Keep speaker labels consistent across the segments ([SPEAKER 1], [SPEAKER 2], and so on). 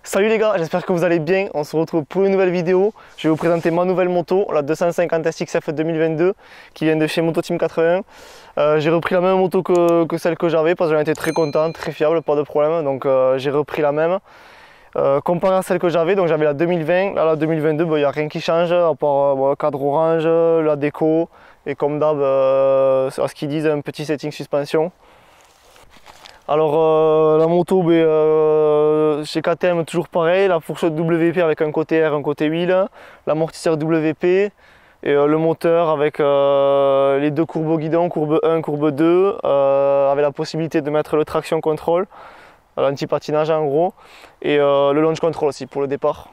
[SPEAKER 1] Salut les gars, j'espère que vous allez bien. On se retrouve pour une nouvelle vidéo. Je vais vous présenter ma nouvelle moto, la 250 SXF 2022 qui vient de chez Moto Team 81. J'ai repris la même moto que celle que j'avais parce que j'en étais très content, très fiable, pas de problème. Donc j'ai repris la même. Comparé à celle que j'avais, donc j'avais la 2020, là la 2022, il n'y a rien qui change à part le cadre orange, la déco et comme d'hab, ce qu'ils disent, un petit setting suspension. Alors la moto, chez KTM toujours pareil, la fourchette WP avec un côté R, un côté huile, l'amortisseur WP et le moteur avec les deux courbes au guidon, courbe 1, courbe 2, avec la possibilité de mettre le traction control, l'anti-patinage en gros, et le launch control aussi pour le départ.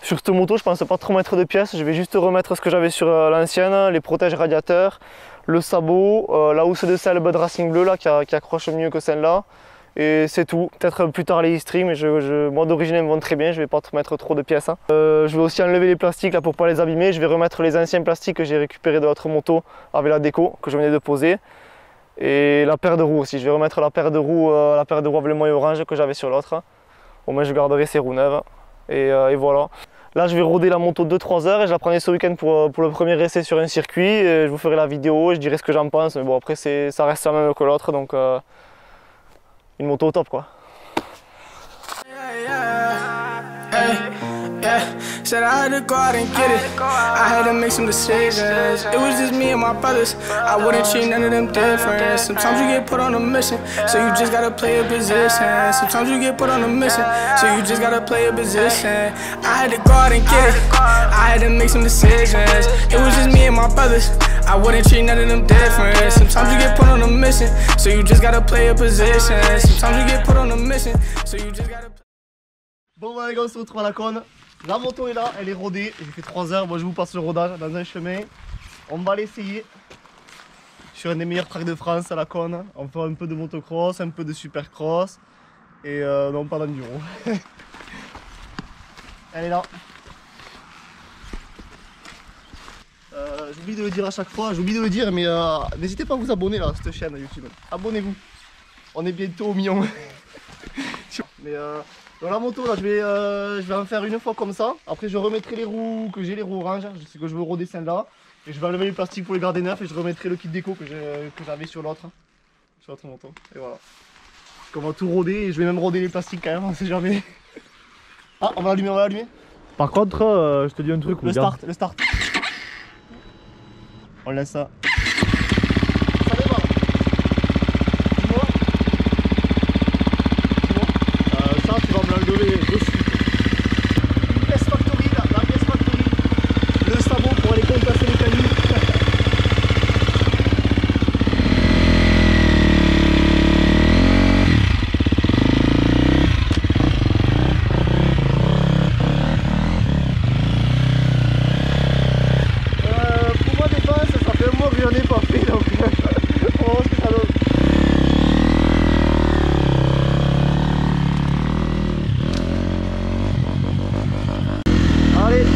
[SPEAKER 1] Sur cette moto, je ne pense pas trop mettre de pièces, je vais juste remettre ce que j'avais sur l'ancienne, les protèges radiateurs, le sabot, la housse de selle Bud Racing bleu là, qui accroche mieux que celle-là. Et c'est tout. Peut-être plus tard les e-stream, mais moi d'origine elles me vont très bien, je ne vais pas mettre trop de pièces. Je vais aussi enlever les plastiques là, pour ne pas les abîmer. Je vais remettre les anciens plastiques que j'ai récupérés de l'autre moto avec la déco que je venais de poser. Et la paire de roues aussi. Je vais remettre la paire de roues avec le moyen orange que j'avais sur l'autre. Au moins je garderai ces roues neuves. Et voilà. Là je vais roder la moto 2-3 heures et je la prendrai ce week-end pour le premier essai sur un circuit. Et je vous ferai la vidéo, je dirai ce que j'en pense. Mais bon après ça reste la même que l'autre, donc une moto au top quoi.
[SPEAKER 2] Said I had to go out and get it. I had to make some decisions. It was just me and my brothers. I wouldn't treat none of them different. Sometimes you get put on a mission, so you just gotta play a position. Sometimes you get put on a mission, so you just gotta play a position. I had to go out and get it. I had to make some decisions. It was just me and my brothers. I wouldn't treat none of them different. Sometimes you get put on a mission, so you just gotta play a position. Sometimes you get put on a mission, so you just gotta.
[SPEAKER 1] Bon bah les gars, on se retrouve à la cône. La moto est là, elle est rodée. J'ai fait 3 heures, moi je vous passe le rodage dans un chemin. On va l'essayer sur un des meilleurs tracks de France à la cône. On fait un peu de motocross, un peu de supercross et non pas d'enduro. Elle est là. J'oublie de le dire à chaque fois, j'oublie de le dire, mais n'hésitez pas à vous abonner là à cette chaîne YouTube. Abonnez-vous. On est bientôt au million. Mais dans la moto là, je vais en faire une fois comme ça. Après je remettrai les roues, que j'ai les roues orange. Je sais que je veux roder celle-là. Et je vais enlever les plastiques pour les garder neufs et je remettrai le kit déco que j'avais sur l'autre moto. Et voilà. On va tout roder et je vais même roder les plastiques quand même, on sait jamais. Ah, on va l'allumer,
[SPEAKER 3] Par contre, je te dis un truc.
[SPEAKER 1] Le start. On laisse ça. Ça démarre. Dis-moi. Ça, tu vas me l'enlever dessus. Pièce factory, là, la pièce factory. Le sabot pour aller compasser les canines. J'en ai pas fait donc on va voir ce que ça donne. Allez,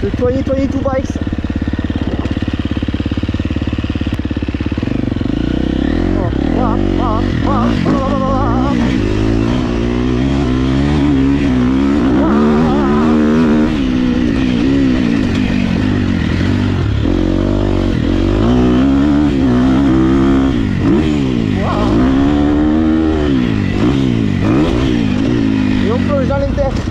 [SPEAKER 1] c'est 2022 bikes. Dans les têtes.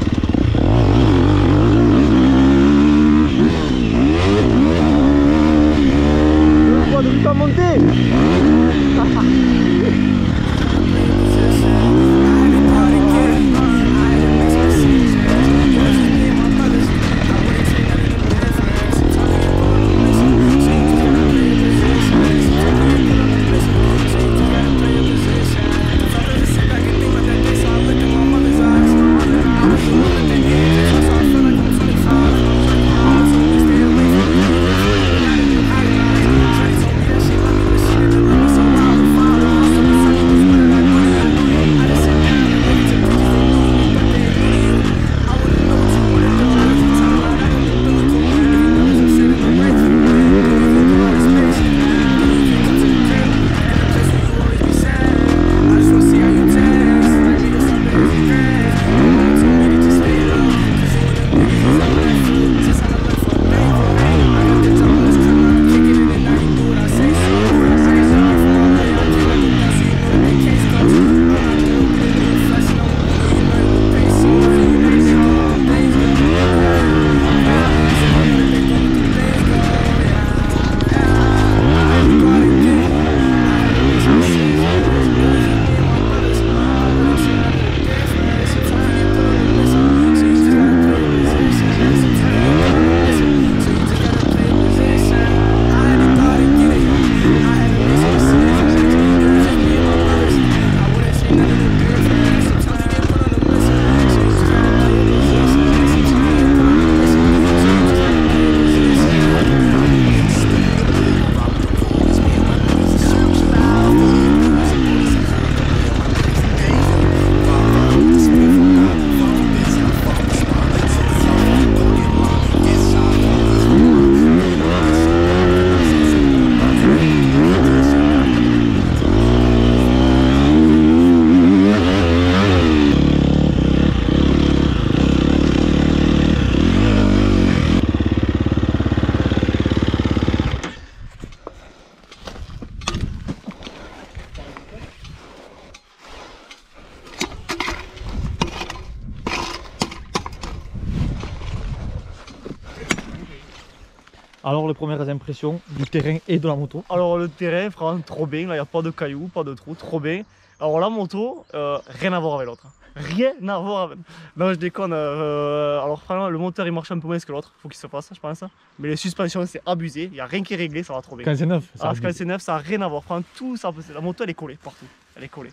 [SPEAKER 3] Alors les premières impressions du terrain et de la moto?
[SPEAKER 1] Alors le terrain, vraiment trop bien, là il n'y a pas de cailloux, pas de trous, trop bien. Alors la moto, rien à voir avec l'autre. Rien à voir avec. Non, je déconne. Alors vraiment le moteur il marche un peu moins que l'autre, faut qu'il se fasse je pense. Mais les suspensions c'est abusé, il n'y a rien qui est réglé, ça va trop bien.
[SPEAKER 3] Quand c'est neuf,
[SPEAKER 1] quand c'est neuf, ça n'a rien à voir. Enfin, tout ça, la moto elle est collée partout, elle est collée.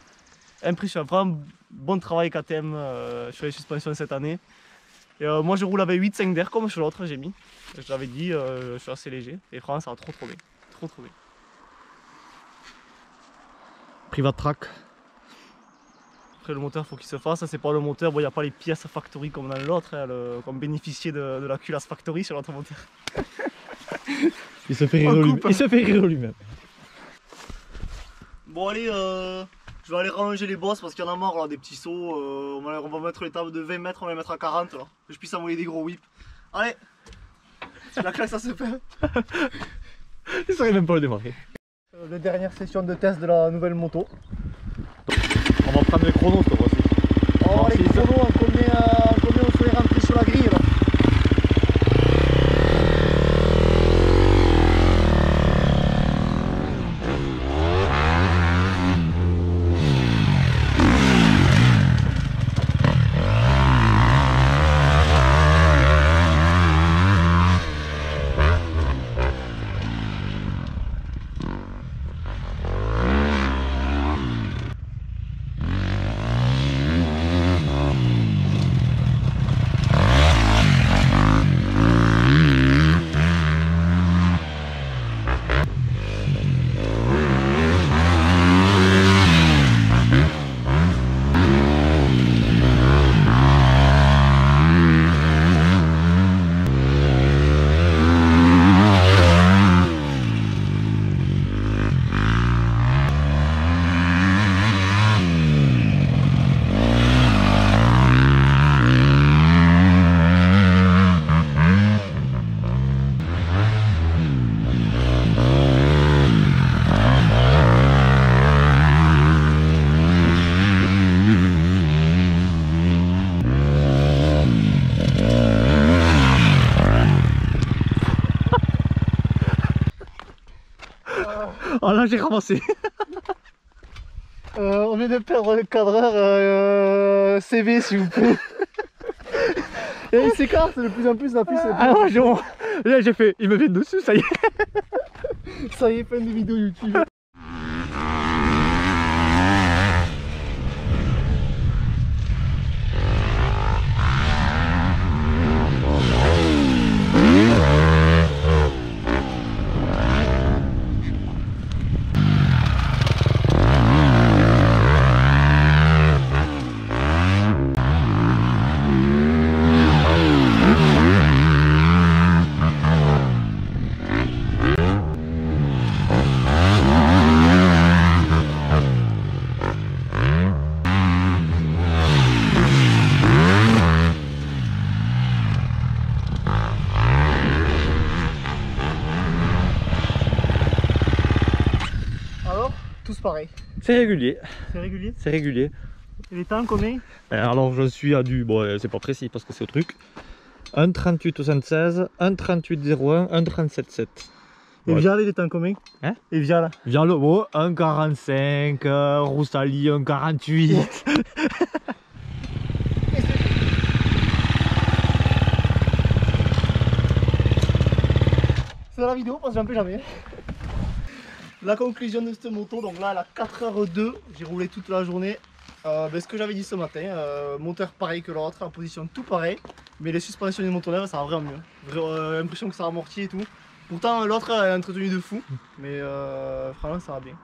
[SPEAKER 1] Impressionnant, vraiment bon travail KTM sur les suspensions cette année. Et moi je roule avec 8,5 d'air comme sur l'autre j'ai mis. Je l'avais dit, je suis assez léger et vraiment ça va trop bien. Trop bien.
[SPEAKER 3] Private track.
[SPEAKER 1] Après le moteur faut qu'il se fasse, c'est pas le moteur, bon il n'y a pas les pièces factory comme dans l'autre, hein, comme bénéficier de la culasse factory sur l'autre moteur.
[SPEAKER 3] Il se fait rire lui-même.
[SPEAKER 1] Bon allez, je vais aller ranger les bosses parce qu'il y en a marre là, des petits sauts, on va mettre les tables de 20 mètres, on va les mettre à 40 là, que je puisse envoyer des gros whips. Allez, c'est là que ça se fait.
[SPEAKER 3] Il saurait même pas le démarrer.
[SPEAKER 1] La dernière session de test de la nouvelle moto.
[SPEAKER 3] On va prendre les chronos cette fois-ci.
[SPEAKER 1] Oh les chronos, combien on serait rentré sur la grille là?
[SPEAKER 3] Ah là j'ai ramassé.
[SPEAKER 1] On vient de perdre le cadreur CV s'il vous plaît. Et il s'écarte de plus en plus la puce.
[SPEAKER 3] Ah ouais, là j'ai fait, il me vient dessus, ça y est.
[SPEAKER 1] Ça y est, plein de vidéos YouTube. Tous pareil.
[SPEAKER 3] C'est régulier.
[SPEAKER 1] C'est régulier?
[SPEAKER 3] C'est régulier.
[SPEAKER 1] Et les temps combien?
[SPEAKER 3] Alors je suis à du, bon c'est pas précis parce que c'est au truc, 1:38:76, 1:38:01, 1:37:7.
[SPEAKER 1] Et
[SPEAKER 3] ouais.
[SPEAKER 1] Vial, il est en combien?
[SPEAKER 3] Hein?
[SPEAKER 1] Et Vial?
[SPEAKER 3] Vial, oh, 1:45, Roussali 1:48.
[SPEAKER 1] C'est dans la vidéo parce que j'en peux jamais. La conclusion de cette moto, donc là elle a 4h02, j'ai roulé toute la journée. Ce que j'avais dit ce matin, moteur pareil que l'autre, en position tout pareil, mais les suspensions du moteur ça va vraiment mieux. L'impression que ça amortit et tout. Pourtant l'autre est entretenu de fou, mais franchement ça va bien.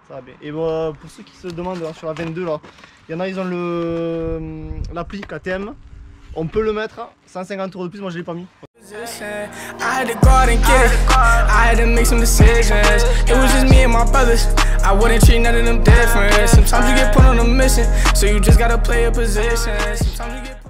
[SPEAKER 1] Ça va bien. Et pour ceux qui se demandent là, sur la 22 là, il y en a ils ont l'appli KTM, on peut le mettre, 150 € de plus, moi je l'ai pas mis.
[SPEAKER 2] I had to go out and get it. I had to make some decisions. It was just me and my brothers. I wouldn't treat none of them different. Sometimes you get put on a mission, so you just gotta play a position. Sometimes you get